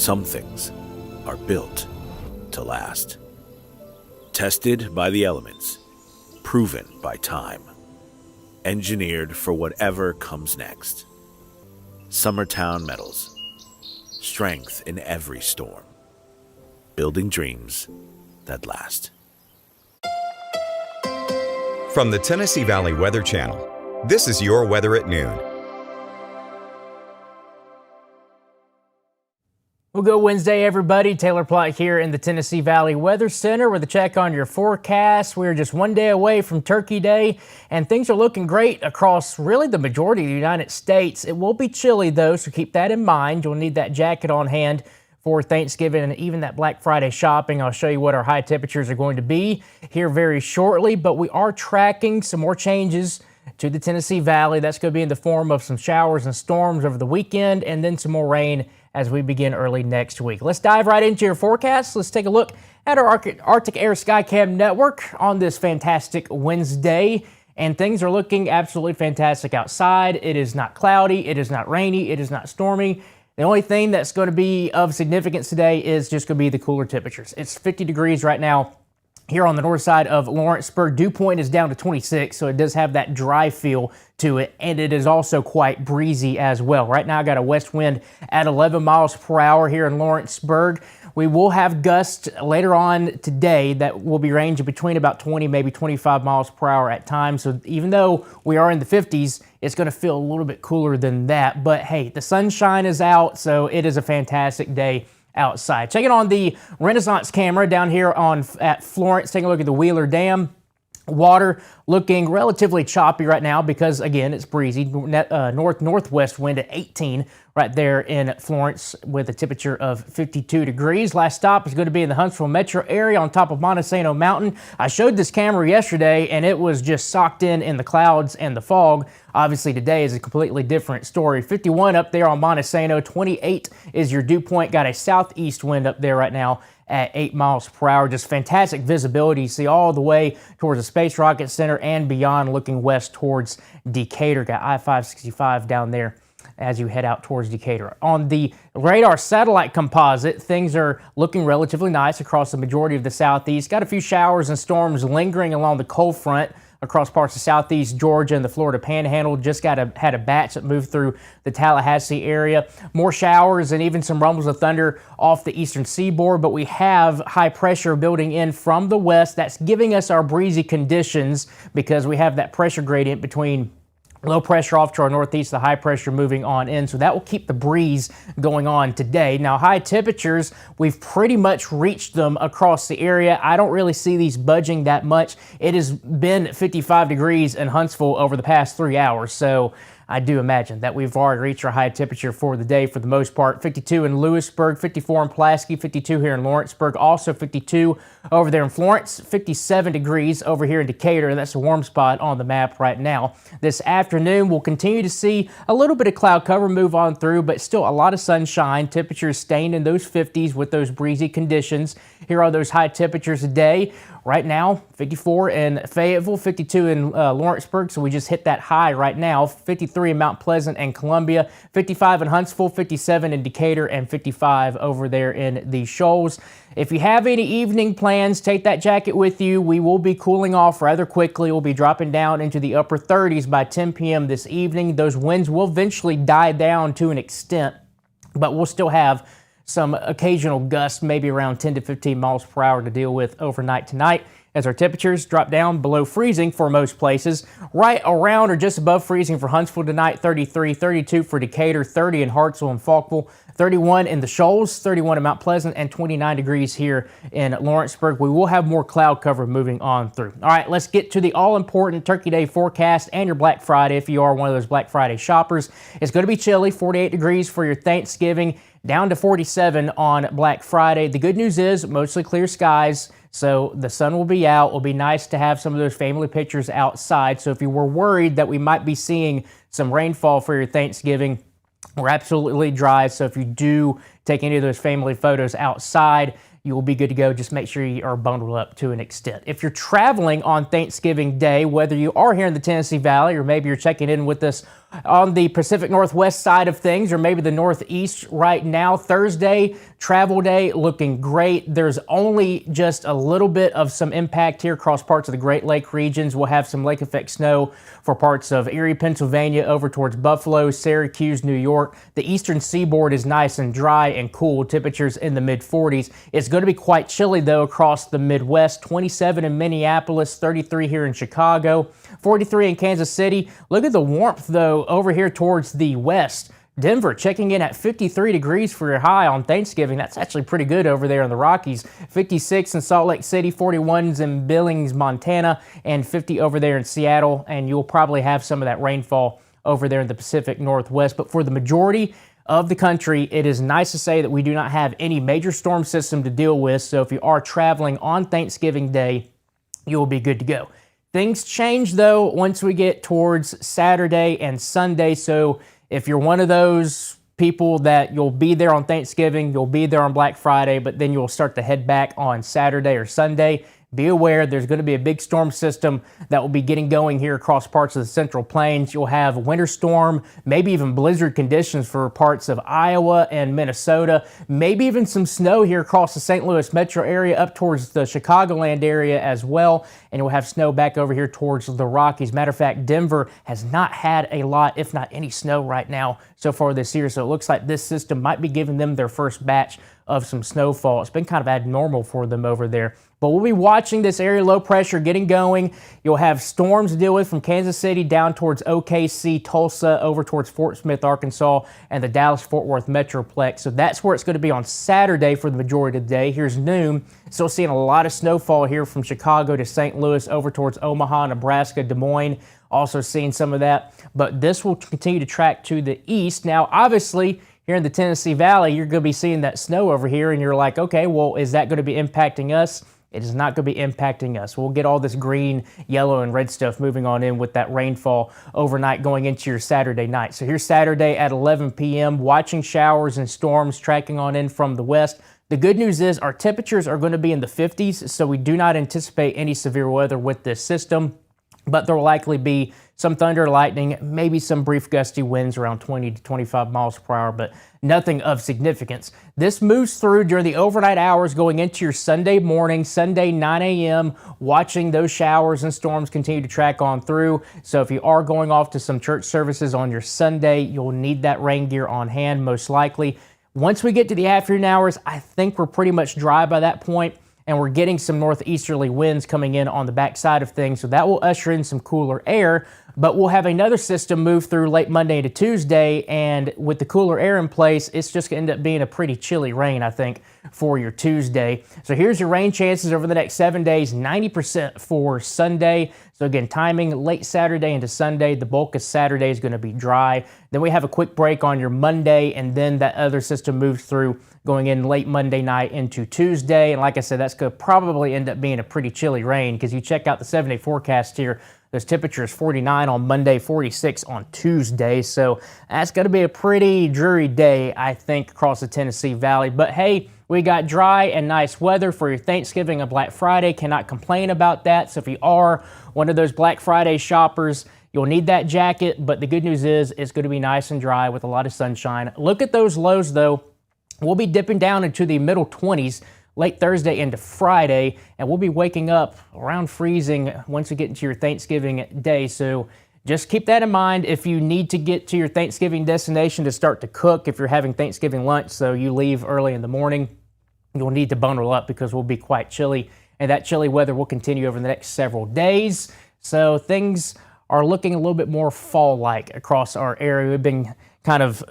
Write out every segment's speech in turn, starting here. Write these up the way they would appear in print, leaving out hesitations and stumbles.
Some things are built to last. Tested by the elements, proven by time, engineered for whatever comes next. Summertown Metals. Strength in every storm. Building dreams that last. From the Tennessee Valley Weather Channel, this is your weather at noon. Well, good Wednesday, everybody. Taylor Plott here in the Tennessee Valley Weather Center with a check on your forecast. We're just one day away from Turkey Day, and things are looking great across really the majority of the United States. It will be chilly, though, so keep that in mind. You'll need that jacket on hand for Thanksgiving and even that Black Friday shopping. I'll show you what our high temperatures are going to be here very shortly, but we are tracking some more changes to the Tennessee Valley. That's going to be in the form of some showers and storms over the weekend, and then some more rain as we begin early next week. Let's dive right into your forecast. Let's take a look at our Arctic Air Skycam network on this fantastic Wednesday. And things are looking absolutely fantastic outside. It is not cloudy, it is not rainy, it is not stormy. The only thing that's going to be of significance today is just going to be the cooler temperatures. It's 50 degrees right now here on the north side of Lawrenceburg. Dew point is down to 26, so it does have that dry feel to it, and it is also quite breezy as well. Right now I got a west wind at 11 miles per hour here in Lawrenceburg. We will have gusts later on today that will be ranging between about 20, maybe 25 miles per hour at times. So even though we are in the 50s, it's going to feel a little bit cooler than that. But hey, the sunshine is out, so it is a fantastic day outside. Checking on the Renaissance camera down here at Florence, taking a look at the Wheeler Dam. Water looking relatively choppy right now because, again, it's breezy. Northwest wind at 18 right there in Florence with a temperature of 52 degrees. Last stop is going to be in the Huntsville metro area on top of Montesano Mountain. I showed this camera yesterday and it was just socked in the clouds and the fog. Obviously today is a completely different story. 51 up there on Montesano, 28 is your dew point. Got a southeast wind up there right now at 8 miles per hour. Just fantastic visibility. You see all the way towards the Space Rocket Center and beyond, looking west towards Decatur. Got I-565 down there as you head out towards Decatur. On the radar satellite composite, things are looking relatively nice across the majority of the southeast. Got a few showers and storms lingering along the cold front across parts of southeast Georgia and the Florida Panhandle. Just had a batch that moved through the Tallahassee area. More showers and even some rumbles of thunder off the eastern seaboard, but we have high pressure building in from the west. That's giving us our breezy conditions because we have that pressure gradient between low pressure off to our northeast, the high pressure moving on in. So that will keep the breeze going on today. Now, high temperatures, we've pretty much reached them across the area. I don't really see these budging that much. It has been 55 degrees in Huntsville over the past 3 hours. So I do imagine that we've already reached our high temperature for the day for the most part. 52 in Lewisburg, 54 in Pulaski, 52 here in Lawrenceburg, also 52 over there in Florence, 57 degrees over here in Decatur. That's a warm spot on the map right now. This afternoon, we'll continue to see a little bit of cloud cover move on through, but still a lot of sunshine. Temperatures staying in those 50s with those breezy conditions. Here are those high temperatures today. Right now, 54 in Fayetteville, 52 in Lawrenceburg, so we just hit that high right now. 53 in Mount Pleasant and Columbia, 55 in Huntsville, 57 in Decatur, and 55 over there in the Shoals. If you have any evening plans, take that jacket with you. We will be cooling off rather quickly. We'll be dropping down into the upper 30s by 10 p.m. this evening. Those winds will eventually die down to an extent, but we'll still have some occasional gusts, maybe around 10 to 15 miles per hour to deal with overnight tonight as our temperatures drop down below freezing for most places. Right around or just above freezing for Huntsville tonight, 33, 32 for Decatur, 30 in Hartsville and Falkville, 31 in the Shoals, 31 in Mount Pleasant, and 29 degrees here in Lawrenceburg. We will have more cloud cover moving on through. All right, let's get to the all-important Turkey Day forecast and your Black Friday if you are one of those Black Friday shoppers. It's going to be chilly, 48 degrees for your Thanksgiving, down to 47 on Black Friday. The good news is mostly clear skies, so the sun will be out. It'll be nice to have some of those family pictures outside. So if you were worried that we might be seeing some rainfall for your Thanksgiving, we're absolutely dry. So if you do take any of those family photos outside, you will be good to go. Just make sure you are bundled up to an extent. If you're traveling on Thanksgiving Day, whether you are here in the Tennessee Valley or maybe you're checking in with us On the Pacific Northwest side of things, or maybe the Northeast right now, Thursday, travel day, looking great. There's only just a little bit of some impact here across parts of the Great Lake regions. We'll have some lake effect snow for parts of Erie, Pennsylvania, over towards Buffalo, Syracuse, New York. The eastern seaboard is nice and dry and cool, temperatures in the mid-40s. It's going to be quite chilly, though, across the Midwest. 27 in Minneapolis, 33 here in Chicago, 43 in Kansas City. Look at the warmth, though, over here towards the west. Denver checking in at 53 degrees for your high on Thanksgiving. That's actually pretty good over there in the Rockies. 56 in Salt Lake City, 41s in Billings, Montana, and 50 over there in Seattle. And you'll probably have some of that rainfall over there in the Pacific Northwest. But for the majority of the country, it is nice to say that we do not have any major storm system to deal with. So if you are traveling on Thanksgiving Day, you will be good to go. Things change, though, once we get towards Saturday and Sunday. So if you're one of those people that you'll be there on Thanksgiving, you'll be there on Black Friday, but then you'll start to head back on Saturday or Sunday, be aware there's going to be a big storm system that will be getting going here across parts of the Central Plains. You'll have winter storm, maybe even blizzard conditions for parts of Iowa and Minnesota, maybe even some snow here across the St. Louis metro area up towards the Chicagoland area as well. And you'll have snow back over here towards the Rockies. Matter of fact, Denver has not had a lot, if not any snow right now so far this year. So it looks like this system might be giving them their first batch of some snowfall. It's been kind of abnormal for them over there. But we'll be watching this area low pressure getting going. You'll have storms to deal with from Kansas City down towards OKC, Tulsa, over towards Fort Smith, Arkansas, and the Dallas-Fort Worth Metroplex. So that's where it's going to be on Saturday for the majority of the day. Here's noon. Still seeing a lot of snowfall here from Chicago to St. Louis, over towards Omaha, Nebraska, Des Moines. Also seeing some of that. But this will continue to track to the east. Now, obviously, here in the Tennessee Valley, you're going to be seeing that snow over here, and you're like, okay, well, is that going to be impacting us? It is not going to be impacting us. We'll get all this green, yellow, and red stuff moving on in with that rainfall overnight going into your Saturday night. So here's Saturday at 11 p.m., watching showers and storms tracking on in from the west. The good news is our temperatures are going to be in the 50s, so we do not anticipate any severe weather with this system. But there will likely be some thunder, lightning, maybe some brief gusty winds around 20 to 25 miles per hour, but nothing of significance. This moves through during the overnight hours going into your Sunday morning, Sunday 9 a.m., watching those showers and storms continue to track on through. So if you are going off to some church services on your Sunday, you'll need that rain gear on hand most likely. Once we get to the afternoon hours, I think we're pretty much dry by that point. And we're getting some northeasterly winds coming in on the backside of things, so that will usher in some cooler air. But we'll have another system move through late Monday to Tuesday, and with the cooler air in place, it's just going to end up being a pretty chilly rain, I think, for your Tuesday. So here's your rain chances over the next 7 days, 90% for Sunday. So again, timing late Saturday into Sunday. The bulk of Saturday is going to be dry. Then we have a quick break on your Monday, and then that other system moves through going in late Monday night into Tuesday. And like I said, that's going to probably end up being a pretty chilly rain because you check out the 7-day forecast here. Those temperatures 49 on Monday, 46 on Tuesday. So that's going to be a pretty dreary day, I think, across the Tennessee Valley. But hey, we got dry and nice weather for your Thanksgiving and Black Friday. Cannot complain about that. So if you are one of those Black Friday shoppers, you'll need that jacket. But the good news is it's going to be nice and dry with a lot of sunshine. Look at those lows, though. We'll be dipping down into the middle 20s late Thursday into Friday, and we'll be waking up around freezing once we get into your Thanksgiving day. So just keep that in mind if you need to get to your Thanksgiving destination to start to cook. If you're having Thanksgiving lunch, so you leave early in the morning, you'll need to bundle up because we'll be quite chilly, and that chilly weather will continue over the next several days. So things are looking a little bit more fall-like across our area. We've been kind of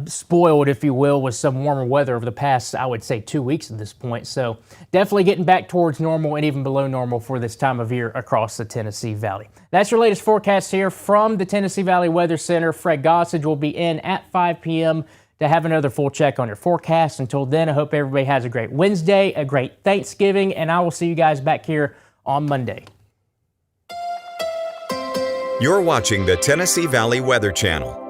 spoiled, if you will, with some warmer weather over the past, I would say, 2 weeks at this point. So definitely getting back towards normal and even below normal for this time of year across the Tennessee Valley. That's your latest forecast here from the Tennessee Valley Weather Center. Fred Gossage will be in at 5 p.m. to have another full check on your forecast. Until then, I hope everybody has a great Wednesday, a great Thanksgiving, and I will see you guys back here on Monday. You're watching the Tennessee Valley Weather Channel.